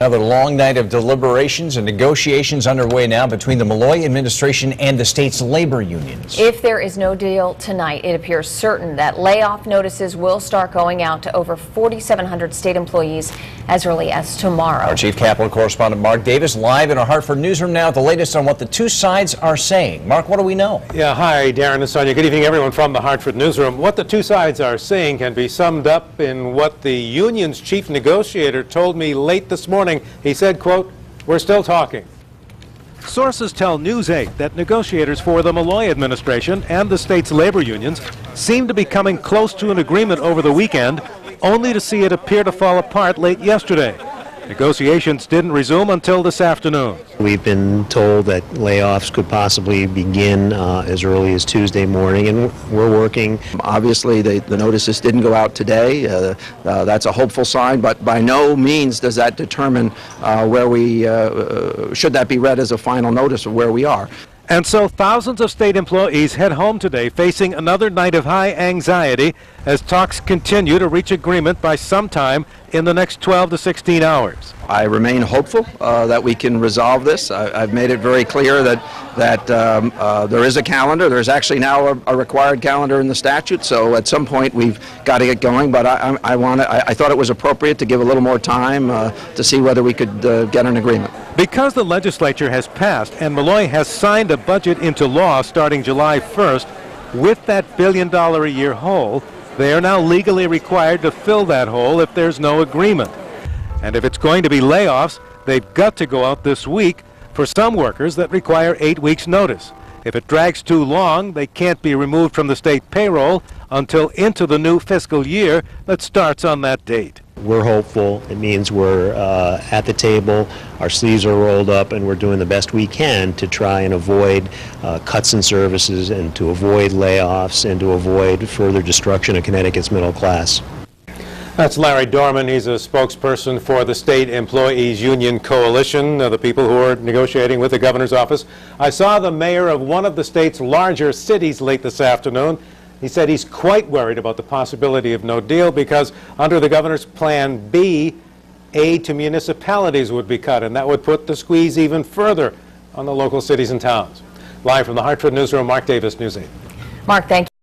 Another long night of deliberations and negotiations underway now between the Malloy administration and the state's labor unions. If there is no deal tonight, it appears certain that layoff notices will start going out to over 4,700 state employees as early as tomorrow. Our chief Capitol correspondent Mark Davis live in our Hartford newsroom now with the latest on what the two sides are saying. Mark, what do we know? Yeah, hi, Darren and Sonia. Good evening, everyone from the Hartford newsroom. What the two sides are saying can be summed up in what the union's chief negotiator told me late this morning. He said, quote, "We're still talking." Sources tell News 8 that negotiators for the Malloy administration and the state's labor unions seem to be coming close to an agreement over the weekend, only to see it appear to fall apart late yesterday. Negotiations didn't resume until this afternoon. We've been told that layoffs could possibly begin as early as Tuesday morning, and we're working. Obviously, the notices didn't go out today. That's a hopeful sign, but by no means does that determine where we should that be read as a final notice of where we are. And so thousands of state employees head home today facing another night of high anxiety as talks continue to reach agreement by sometime in the next 12 to 16 hours. I remain hopeful that we can resolve this. I've made it very clear that there is a calendar. There's actually now a required calendar in the statute, so at some point we've got to get going, but I thought it was appropriate to give a little more time to see whether we could get an agreement. Because the legislature has passed and Malloy has signed a budget into law starting July 1st, with that $1 billion a year hole, they are now legally required to fill that hole if there's no agreement. And if it's going to be layoffs, they've got to go out this week for some workers that require 8 weeks' notice. If it drags too long, they can't be removed from the state payroll until into the new fiscal year that starts on that date. We're hopeful. It means we're at the table, our sleeves are rolled up, and we're doing the best we can to try and avoid cuts in services and to avoid layoffs and to avoid further destruction of Connecticut's middle class. That's Larry Dorman. He's a spokesperson for the State Employees Union Coalition, the people who are negotiating with the governor's office. I saw the mayor of one of the state's larger cities late this afternoon. He said he's quite worried about the possibility of no deal because under the governor's Plan B, aid to municipalities would be cut, and that would put the squeeze even further on the local cities and towns. Live from the Hartford newsroom, Mark Davis, News 8. Mark, thank you.